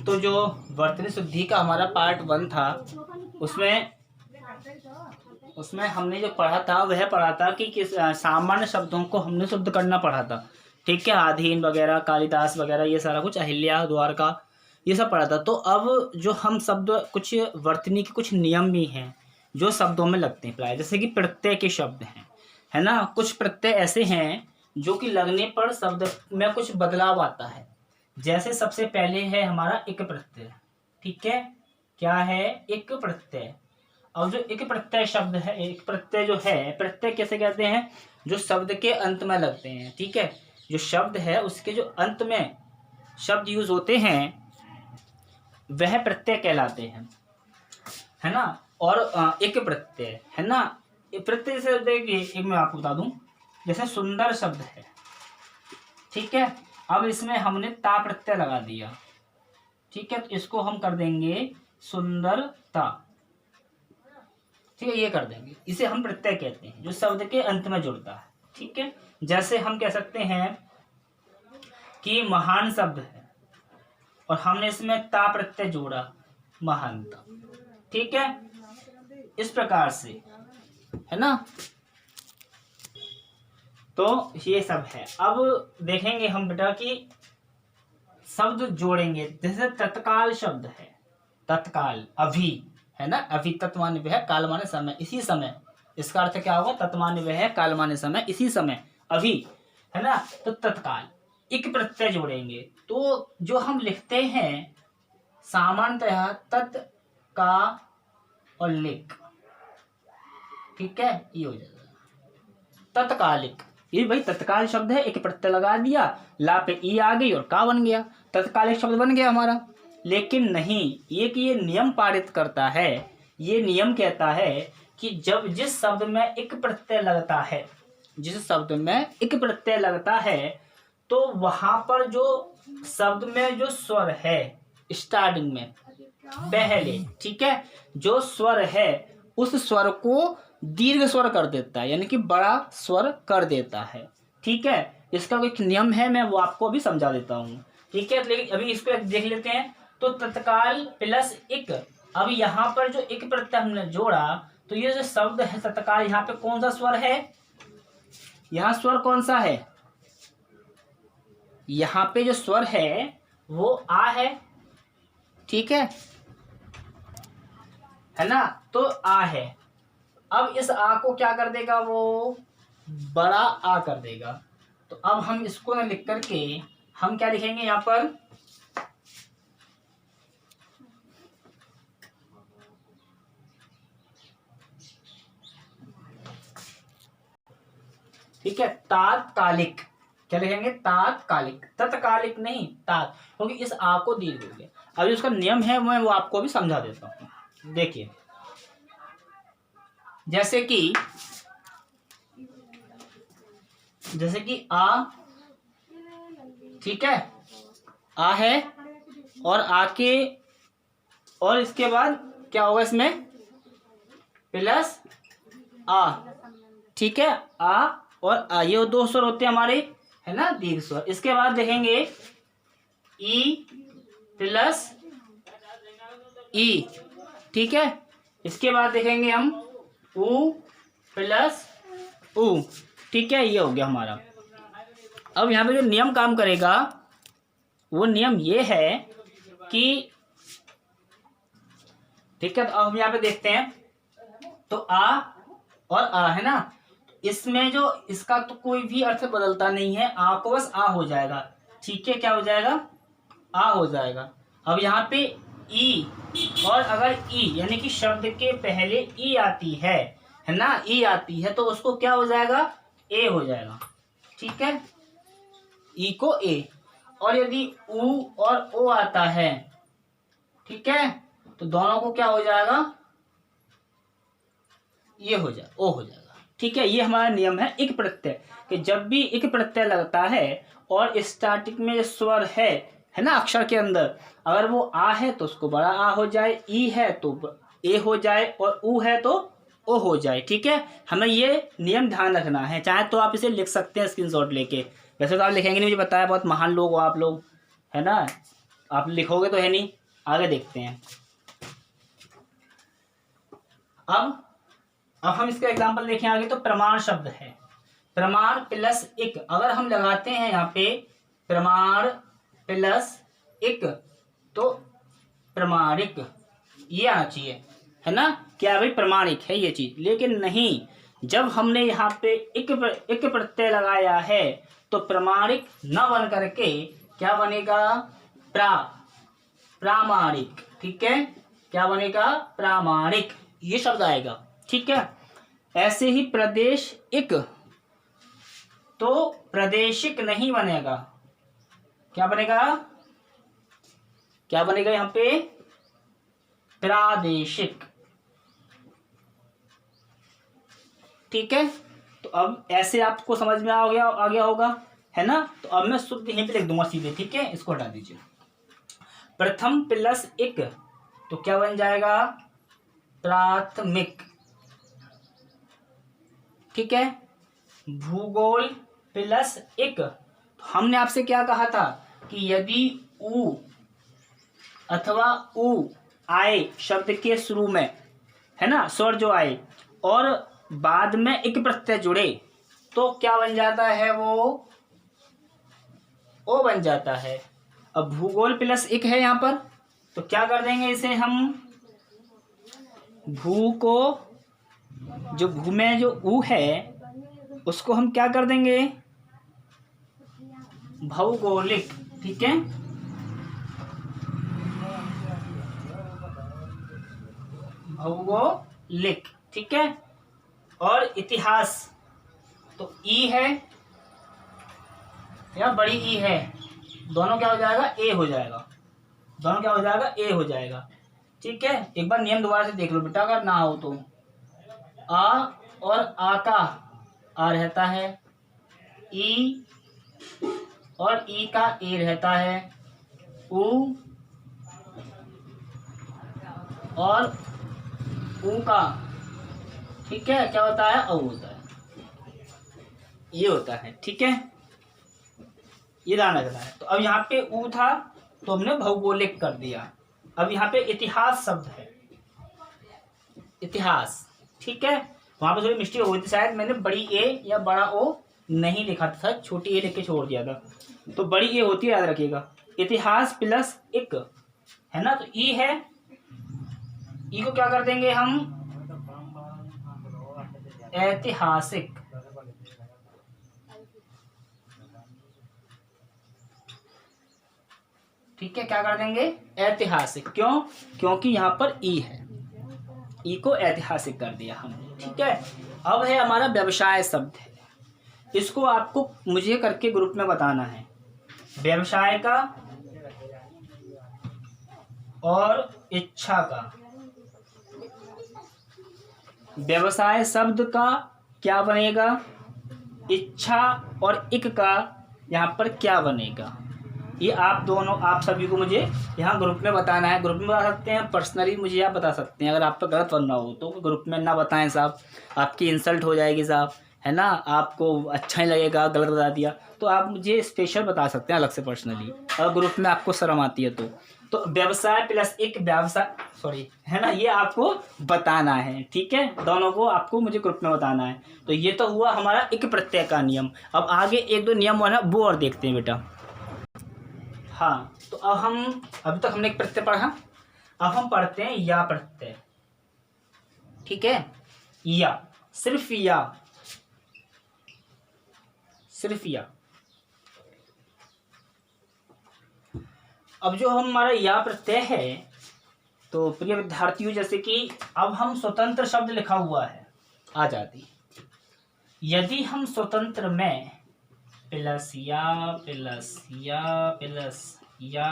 तो जो वर्तनी शुद्धि का हमारा पार्ट 1 था, उसमें हमने जो पढ़ा था वह पढ़ा था कि किस सामान्य शब्दों को हमने शुद्ध करना पढ़ा था। ठीक है, आधीन वगैरह, कालिदास वगैरह, ये सारा कुछ, अहिल्या, द्वारका, ये सब पढ़ा था। तो अब जो हम शब्द, कुछ वर्तनी के कुछ नियम भी हैं जो शब्दों में लगते हैं प्राय, जैसे कि प्रत्यय के शब्द हैं, है ना। कुछ प्रत्यय ऐसे हैं जो कि लगने पर शब्द में कुछ बदलाव आता है। जैसे सबसे पहले है हमारा इक प्रत्यय। ठीक है, क्या है? इक प्रत्यय। और जो इक प्रत्यय शब्द है, एक प्रत्यय जो है, प्रत्यय कैसे कहते हैं? जो शब्द के अंत में लगते हैं। ठीक है, जो शब्द है उसके जो अंत में शब्द यूज होते हैं वह प्रत्यय कहलाते हैं, है ना। और एक प्रत्यय, है ना, प्रत्यय से देखिए, एक मैं आपको बता दूं, जैसे सुंदर शब्द है, ठीक है, अब इसमें हमने ता प्रत्यय लगा दिया। ठीक है, तो इसको हम कर देंगे सुंदरता। ठीक है, ये कर देंगे, इसे हम प्रत्यय कहते हैं जो शब्द के अंत में जुड़ता है। ठीक है, जैसे हम कह सकते हैं कि महान शब्द है और हमने इसमें ता प्रत्यय जोड़ा, महानता। ठीक है, इस प्रकार से, है ना। तो ये सब है। अब देखेंगे हम बेटा कि शब्द जोड़ेंगे। जैसे तत्काल शब्द है, तत्काल, अभी, है ना, अभी तत् माने वह, काल माने समय, इसी समय। इसका अर्थ क्या होगा? तत् माने वह, काल माने समय, इसी समय, अभी, है ना। तो तत्काल, इक प्रत्यय जोड़ेंगे तो जो हम लिखते हैं सामान्यतः तत्, का और लिक। ठीक है, ये हो जाएगा तत्कालिक। ये भाई तत्काल शब्द है, एक प्रत्यय लगा दिया, ला पे ई आ गई और का बन गया, तत्कालिक शब्द बन गया हमारा। लेकिन नहीं, ये कि ये नियम पारित करता है, ये नियम कहता है कि जब जिस शब्द में एक प्रत्यय लगता है, जिस शब्द में एक प्रत्यय लगता है, तो वहां पर जो शब्द में जो स्वर है स्टार्टिंग में पहले, ठीक है, जो स्वर है उस स्वर को दीर्घ स्वर कर देता है, यानी कि बड़ा स्वर कर देता है। ठीक है, इसका एक नियम है, मैं वो आपको अभी समझा देता हूँ। ठीक है, लेकिन अभी इसको देख लेते हैं। तो तत्काल प्लस इक, अब यहाँ पर जो इक प्रत्यय हमने जोड़ा, तो ये जो शब्द है तत्काल, यहाँ पे कौन सा स्वर है? यहाँ स्वर कौन सा है? यहाँ पे जो स्वर है वो आ है। ठीक है ना, तो आ है। अब इस आ को क्या कर देगा? वो बड़ा आ कर देगा। तो अब हम इसको ना लिख करके हम क्या लिखेंगे यहाँ पर? ठीक है, तात्कालिक। क्या लिखेंगे? तात्कालिक, तत्कालिक नहीं, तात, क्योंकि इस आ को दीर्घ हो गया। अब इसका नियम है, मैं वो आपको भी समझा देता हूँ। देखिए, जैसे कि आ, ठीक है, आ है, और आके, और इसके बाद क्या होगा इसमें? प्लस आ। ठीक है, आ और आ, ये दो स्वर होते हैं हमारे, है ना, दीर्घ स्वर। इसके बाद देखेंगे ई प्लस ई। ठीक है, इसके बाद देखेंगे हम ऊ प्लस ऊ। ठीक है, ये हो गया हमारा। अब यहाँ पे जो नियम काम करेगा वो नियम ये है कि, ठीक है, तो अब हम यहाँ पे देखते हैं, तो आ और आ, है ना, इसमें जो इसका तो कोई भी अर्थ बदलता नहीं है, आ को बस आ हो जाएगा। ठीक है, क्या हो जाएगा? आ हो जाएगा। अब यहाँ पे ई, और अगर ई यानी कि शब्द के पहले ई आती है ना, ई आती है, तो उसको क्या हो जाएगा? ए हो जाएगा। ठीक है, ई को ए। और यदि ऊ और ओ आता है, ठीक है, तो दोनों को क्या हो जाएगा? ये हो जाए, ओ हो जाएगा। ठीक है, ये हमारा नियम है इक प्रत्यय, कि जब भी इक प्रत्यय लगता है और स्टार्टिंग में स्वर है ना, अक्षर के अंदर, अगर वो आ है तो उसको बड़ा आ हो जाए, ई है तो ए हो जाए, और ऊ है तो ओ हो जाए। ठीक है, हमें ये नियम ध्यान रखना है। चाहे तो आप इसे लिख सकते हैं स्क्रीनशॉट लेके, वैसे तो आप लिखेंगे नहीं, मुझे बताया, बहुत महान लोग हो आप लोग, है ना, आप लिखोगे तो है नहीं, आगे देखते हैं। अब हम इसका एग्जांपल देखें आगे, तो प्रमाण शब्द है, प्रमाण प्लस इक, अगर हम लगाते हैं यहाँ पे प्रमाण प्लस इक तो प्रमाणिक, ये आना चाहिए, है ना, क्या भाई प्रमाणिक है ये चीज। लेकिन नहीं, जब हमने यहाँ पे इक प्रत्यय लगाया है तो प्रमाणिक न बन करके क्या बनेगा, प्रामाणिक। ठीक है, क्या बनेगा, प्रामाणिक, ये शब्द आएगा। ठीक है, ऐसे ही प्रदेश इक तो प्रादेशिक नहीं बनेगा, क्या बनेगा, क्या बनेगा यहाँ पे, प्रादेशिक। ठीक है, तो अब ऐसे आपको समझ में आ गया होगा, है ना। तो अब मैं शुद्ध यहीं पे लिख दूंगा सीधे। ठीक है, इसको हटा दीजिए। प्रथम प्लस इक तो क्या बन जाएगा, प्राथमिक। ठीक है, भूगोल प्लस इक, तो हमने आपसे क्या कहा था कि यदि उ अथवा उ आए शब्द के शुरू में, है ना, स्वर जो आए और बाद में इक प्रत्यय जुड़े तो क्या बन जाता है, वो ओ बन जाता है। अब भूगोल प्लस इक है यहाँ पर, तो क्या कर देंगे इसे हम, भू को, जो भू में जो ऊ है उसको हम क्या कर देंगे, भौगोलिक। ठीक है, भौगोलिक। ठीक है, और इतिहास तो ई है या बड़ी ई है, दोनों क्या हो जाएगा, ए हो जाएगा, दोनों क्या हो जाएगा, ए हो जाएगा। ठीक है, एक बार नियम दोबारा से देख लो बेटा, अगर ना हो तो। आ और आ का आ रहता है, ई और ई का ए रहता है, उ और ऊ का, ठीक है, क्या होता है, औ होता है, ये होता है। ठीक है, ये ध्यान रखना है। तो अब यहाँ पे ऊ था तो हमने भौगोलिक कर दिया। अब यहाँ पे इतिहास शब्द है, इतिहास। ठीक है, वहां पे थोड़ी मिस्टेक हो गई थी, शायद मैंने बड़ी ए या बड़ा ओ नहीं लिखा था, छोटी ए लिख के छोड़ दिया था, तो बड़ी ए होती है, याद रखिएगा। इतिहास प्लस इक, है ना, तो ई है, ई को क्या कर देंगे हम, ऐतिहासिक। ठीक है, क्या कर देंगे, ऐतिहासिक। क्यों, क्योंकि यहाँ पर ई है, ई को ऐतिहासिक कर दिया हमने। ठीक है, अब है हमारा व्यवसाय शब्द है, इसको आपको मुझे करके ग्रुप में बताना है। व्यवसाय का और इच्छा का, व्यवसाय शब्द का क्या बनेगा, इच्छा, और इक का यहाँ पर क्या बनेगा, ये आप दोनों, आप सभी को मुझे यहाँ ग्रुप में बताना है। ग्रुप में बता सकते हैं, पर्सनली मुझे आप बता सकते हैं। अगर आप पर गलत बनना हो तो ग्रुप में ना बताएं साहब, आपकी इंसल्ट हो जाएगी साहब, है ना, आपको अच्छा नहीं लगेगा, गलत बता दिया। तो आप मुझे स्पेशल बता सकते हैं अलग से पर्सनली, अगर ग्रुप में आपको शर्म आती है तो व्यवसाय प्लस एक व्यवसाय, सॉरी, है ना, ये आपको बताना है। ठीक है, दोनों को आपको मुझे ग्रुप में बताना है। तो ये तो हुआ हमारा एक प्रत्यय का नियम। अब आगे एक दो नियम है वो और देखते हैं बेटा। हाँ, तो अब हम, अभी तक हमने एक प्रत्यय पढ़ा, अब हम पढ़ते हैं या प्रत्यय। ठीक है, या, सिर्फ या, सिर्फ या। अब जो हमारा या प्रत्यय है, तो प्रिय विद्यार्थियों, जैसे कि अब हम स्वतंत्र शब्द लिखा हुआ है आजादी, यदि हम स्वतंत्र में प्लस या प्लस या प्लस या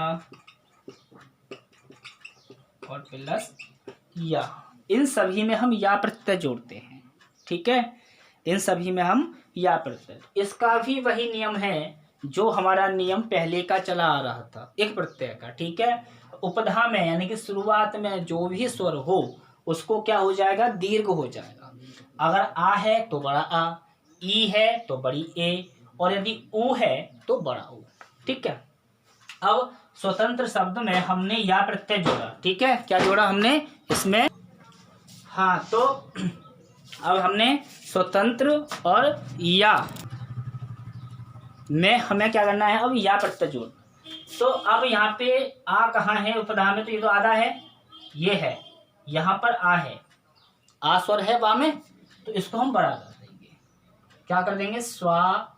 और प्लस या, इन सभी में हम या प्रत्यय जोड़ते हैं। ठीक है, इन सभी में हम या प्रत्यय, इसका भी वही नियम है जो हमारा नियम पहले का चला आ रहा था, एक प्रत्यय का। ठीक है, उपधा में यानी कि शुरुआत में जो भी स्वर हो उसको क्या हो जाएगा, दीर्घ हो जाएगा। अगर आ है तो बड़ा आ, ई है तो बड़ी ए, और यदि ऊ है तो बड़ा ऊ। ठीक है, अब स्वतंत्र शब्द में हमने या प्रत्यय जोड़ा। ठीक है, क्या जोड़ा हमने इसमें? हाँ, तो अब हमने स्वतंत्र और या में हमें क्या करना है? अब या प्रत्यय जोड़। तो अब यहाँ पे आ कहाँ है उपधा में? तो ये तो आधा है, ये है, यहाँ पर आ है, आ स्वर है बा में, तो इसको हम बड़ा कर देंगे। क्या कर देंगे? स्वातंत्र्य।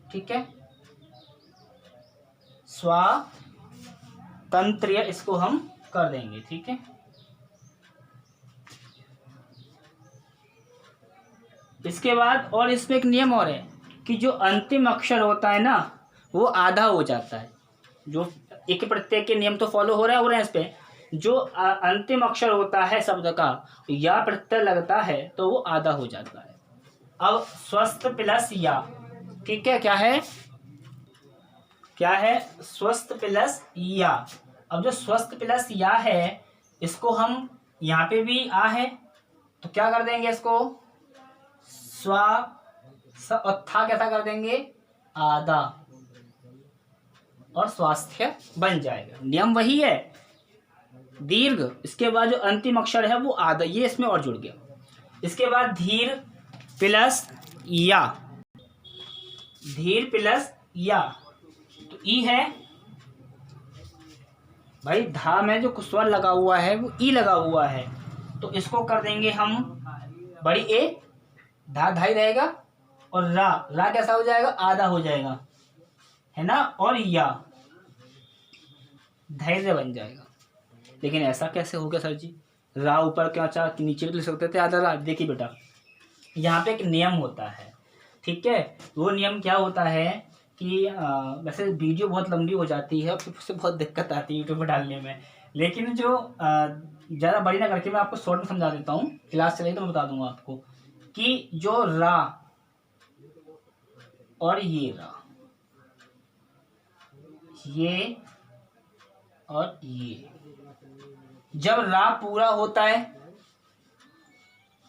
ठीक है, स्वातंत्र्य इसको हम कर देंगे। ठीक है, इसके बाद और इसमें एक नियम और है कि जो अंतिम अक्षर होता है ना वो आधा हो जाता है। जो एक प्रत्यय के नियम तो फॉलो हो रहे हैं इस पे। जो अंतिम अक्षर होता है शब्द का या प्रत्यय लगता है तो वो आधा हो जाता है। अब स्वस्थ प्लस या, ठीक है, क्या है? क्या है? स्वस्थ प्लस या। अब जो स्वस्थ प्लस या है इसको हम, यहाँ पे भी आ है तो क्या कर देंगे इसको? स्वा और था कैसा कर देंगे? आधा, और स्वास्थ्य बन जाएगा। नियम वही है, दीर्घ, इसके बाद जो अंतिम अक्षर है वो आधा, ये इसमें और जुड़ गया। इसके बाद धीर प्लस या, धीर प्लस या, तो ई है भाई, धा में जो स्वर लगा हुआ है वो ई लगा हुआ है, तो इसको कर देंगे हम बड़ी ए, धा धाई रहेगा, और रा कैसा हो जाएगा? आधा हो जाएगा, है ना, और या धैर्य बन जाएगा। लेकिन ऐसा कैसे हो गया सर जी? रा ऊपर क्यों, अच्छा नीचे भी लिख सकते थे आधा रा। देखिए बेटा, यहाँ पे एक नियम होता है, ठीक है, वो नियम क्या होता है कि वैसे वीडियो बहुत लंबी हो जाती है और फिर उससे बहुत दिक्कत आती है यूट्यूब पर डालने में, लेकिन जो ज़्यादा बड़ी ना करके मैं आपको शॉर्ट में समझा देता हूँ। क्लास चलेगी तो मैं बता दूंगा आपको कि जो रा और ये रा, ये और ये, जब रा पूरा होता है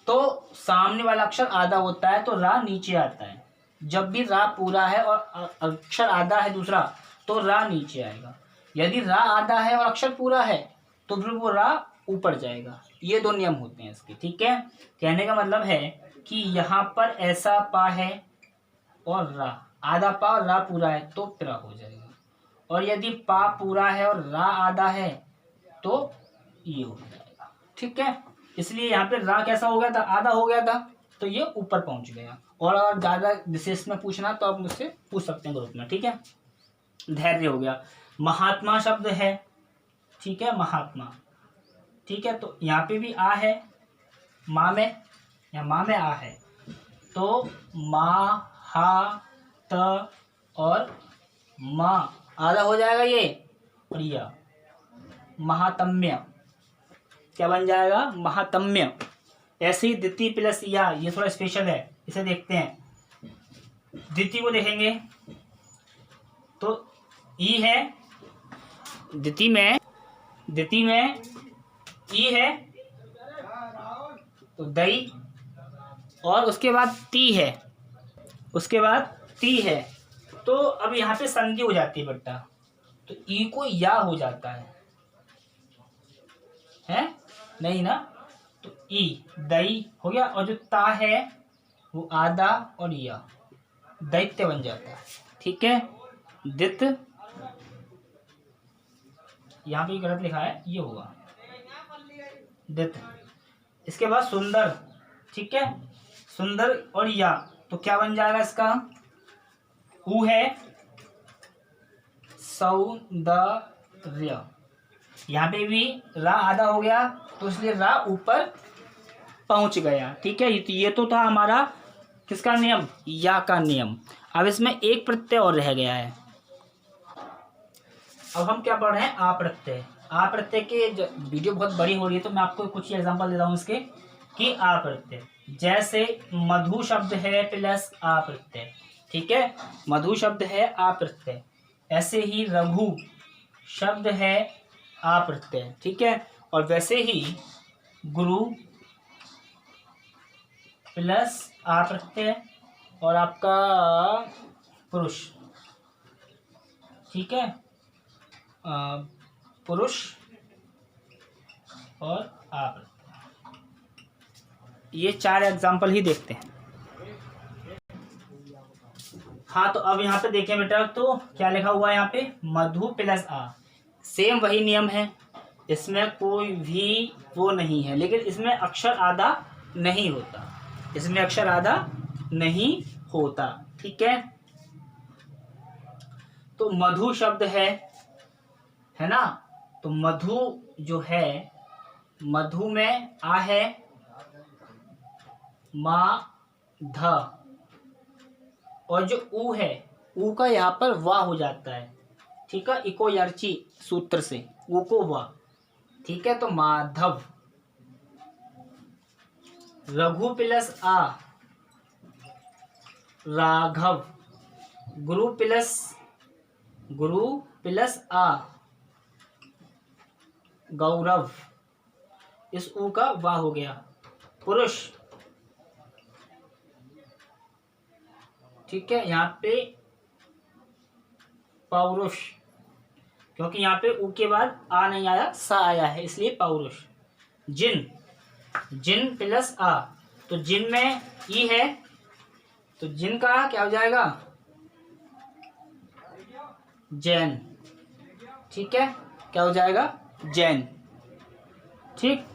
तो सामने वाला अक्षर आधा होता है तो रा नीचे आता है। जब भी रा पूरा है और अक्षर आधा है दूसरा तो रा नीचे आएगा। यदि रा आधा है और अक्षर पूरा है तो फिर वो रा ऊपर जाएगा। ये दो नियम होते हैं इसके, ठीक है। कहने का मतलब है कि यहाँ पर ऐसा पा है और रा, आधा पा और रा पूरा है तो प्रा हो जाएगा, और यदि पा पूरा है और रा आधा है तो ये हो जाएगा, ठीक है। इसलिए यहाँ पे रा कैसा हो गया था? आधा हो गया था, तो ये ऊपर पहुंच गया। और अगर ज़्यादा विशेष में पूछना तो आप मुझसे पूछ सकते हैं ग्रुप में, ठीक है। धैर्य हो गया। महात्मा शब्द है, ठीक है, महात्मा, ठीक है, तो यहाँ पे भी आ है माँ में, या माँ में आ है, तो मा हा त और माँ आधा हो जाएगा ये, और यह महातम्य क्या बन जाएगा? महातम्य। ऐसे ही द्वितीय प्लस या, ये थोड़ा स्पेशल है, इसे देखते हैं। द्वितीय को देखेंगे तो ई है, द्वितीय में ई है तो दई, और उसके बाद ती है, तो अब यहाँ पे संधि हो जाती है बेटा, तो ई को या हो जाता है नहीं ना, तो ई दई हो गया, और जो ता है वो आधा और या दैत्य बन जाता है, ठीक है। दित, यहाँ पे गलत लिखा है, ये होगा दित। इसके बाद सुंदर, ठीक है, सुंदर और या, तो क्या बन जाएगा इसका? ऊ है सौंदर्य। यहाँ पे भी रा आधा हो गया तो इसलिए रा ऊपर पहुंच गया, ठीक है। ये तो था हमारा किसका नियम? या का नियम। अब इसमें एक प्रत्यय और रह गया है। अब हम क्या पढ़ रहे हैं? आ प्रत्यय। आ प्रत्यय के वीडियो बहुत बड़ी हो रही है तो मैं आपको कुछ एग्जांपल दे रहा हूँ इसके, कि आ प्रत्यय जैसे मधु शब्द है प्लस आ प्रत्यय, ठीक है, मधु शब्द है आ प्रत्यय। ऐसे ही रघु शब्द है आ प्रत्यय, ठीक है, और वैसे ही गुरु प्लस आ प्रत्यय, और आपका पुरुष, ठीक है, पुरुष और आप। ये 4 एग्जाम्पल ही देखते हैं। हाँ, तो अब यहाँ पे देखें बेटा, तो क्या लिखा हुआ है यहाँ पे, मधु प्लस आ। सेम वही नियम है, इसमें कोई भी वो नहीं है, लेकिन इसमें अक्षर आधा नहीं होता, इसमें अक्षर आधा नहीं होता, ठीक है। तो मधु शब्द है ना, तो मधु जो है, मधु में आ है, मा ध, और जो ऊ है, ऊ का यहाँ पर वाह हो जाता है, ठीक है, इको यर्ची सूत्र से ऊ को वाह, ठीक है। तो माधव। रघु प्लस आ, राघव। गुरु प्लस आ, गौरव। इस ऊ का वाह हो गया, पुरुष, ठीक है। यहाँ पे पौरुष, क्योंकि यहाँ पे ऊ के बाद आ नहीं आया, सा आया है, इसलिए पौरुष। जिन प्लस आ, तो जिन में ई है, तो जिन का क्या हो जाएगा, जैन, ठीक है, क्या हो जाएगा, जैन, ठीक।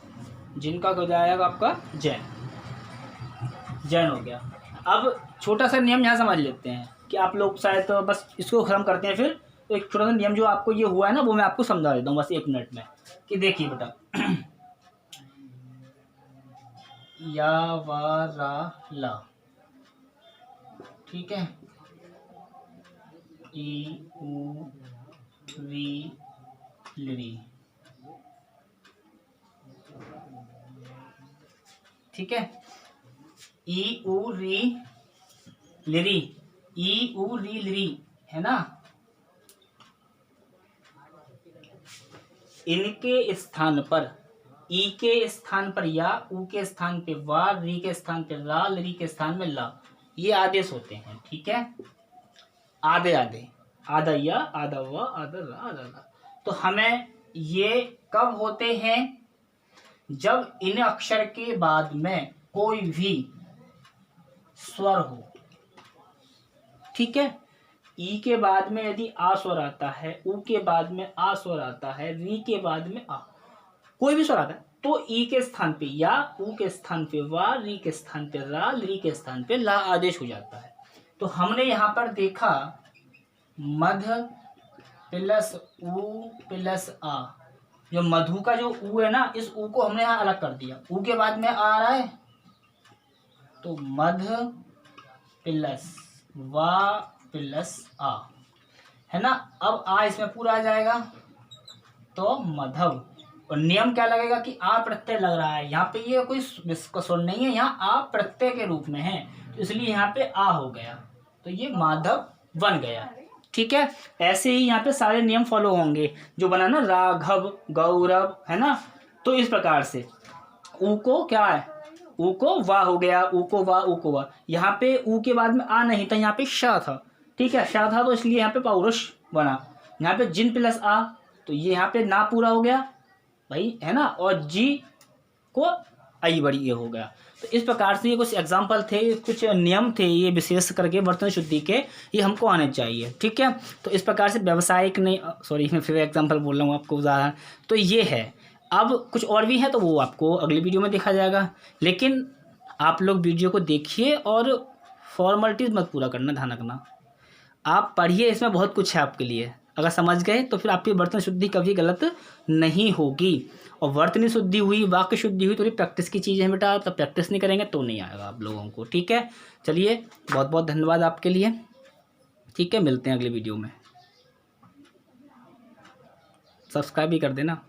जिनका हो जाएगा आपका जैन हो गया। अब छोटा सा नियम यहाँ समझ लेते हैं कि आप लोग शायद तो बस इसको खत्म करते हैं, फिर तो एक छोटा सा नियम जो आपको ये हुआ है ना, वो मैं आपको समझा देता हूँ बस 1 मिनट में। कि देखिए बेटा, या वा रा ला, ठीक है, ई उ री ली, ठीक है, ई उ री लिरी, ई उ री लिरी, है ना। इनके स्थान पर, ई के स्थान पर या, ऊ के स्थान पे वा, री के स्थान पे रा, लिरी के स्थान में ला, ये आदेश होते हैं, ठीक है। आधे आधे, आधा या, आधा वा, आधा रा, आधा ला। तो हमें ये कब होते हैं, जब इन अक्षर के बाद में कोई भी स्वर हो, ठीक है। ई के बाद में यदि आ स्वर आता है, ऊ के बाद में आ स्वर आता है, री के बाद में आ, कोई भी स्वर आता है, तो ई के स्थान पे या, ऊ के स्थान पे वा, री के स्थान पे रा, ली के स्थान पे ला आदेश हो जाता है। तो हमने यहाँ पर देखा मध प्लस ऊ प्लस आ, जो मधु का जो ऊ है ना, इस ऊ को हमने यहाँ अलग कर दिया, ऊ के बाद में आ रहा है, तो मध प्लस वा प्लस आ, है ना। अब आ इसमें पूरा आ जाएगा, तो मधव। और नियम क्या लगेगा कि आ प्रत्यय लग रहा है, यहाँ पे ये कोई स्वर नहीं है, यहाँ आ प्रत्यय के रूप में है, तो इसलिए यहाँ पे आ हो गया, तो ये माधव बन गया, ठीक है। ऐसे ही यहाँ पे सारे नियम फॉलो होंगे जो बना ना, राघव, गौरव, है ना। तो इस प्रकार से ऊ को क्या है, ऊ को वाह हो गया, ऊ को वाह, ऊ को वाह। यहाँ पे ऊ के बाद में आ नहीं था, यहाँ पे शा था, ठीक है, शा था, तो इसलिए यहाँ पे पौरुष बना। यहाँ पे जिन प्लस आ, तो ये यहाँ पे ना पूरा हो गया भाई, है ना, और जी को आई बड़ी ये हो गया। तो इस प्रकार से ये कुछ एग्जाम्पल थे, कुछ नियम थे, ये विशेष करके बर्तन शुद्धि के, ये हमको आने चाहिए, ठीक है। तो इस प्रकार से व्यावसायिक नहीं, सॉरी मैं फिर एग्जाम्पल बोल रहा हूँ आपको, उदाहरण तो ये है। अब कुछ और भी है, तो वो आपको अगली वीडियो में देखा जाएगा, लेकिन आप लोग वीडियो को देखिए और फॉर्मेलिटीज मत पूरा करना, ध्यान रखना। आप पढ़िए, इसमें बहुत कुछ है आपके लिए, अगर समझ गए तो फिर आपकी बर्तन शुद्धि कभी गलत नहीं होगी। और वर्तनी शुद्धि हुई, वाक्य शुद्धि हुई, थोड़ी प्रैक्टिस की चीज़ है बेटा, तब प्रैक्टिस नहीं करेंगे तो नहीं आएगा आप लोगों को, ठीक है। चलिए, बहुत बहुत धन्यवाद आपके लिए, ठीक है, मिलते हैं अगली वीडियो में। सब्सक्राइब भी कर देना।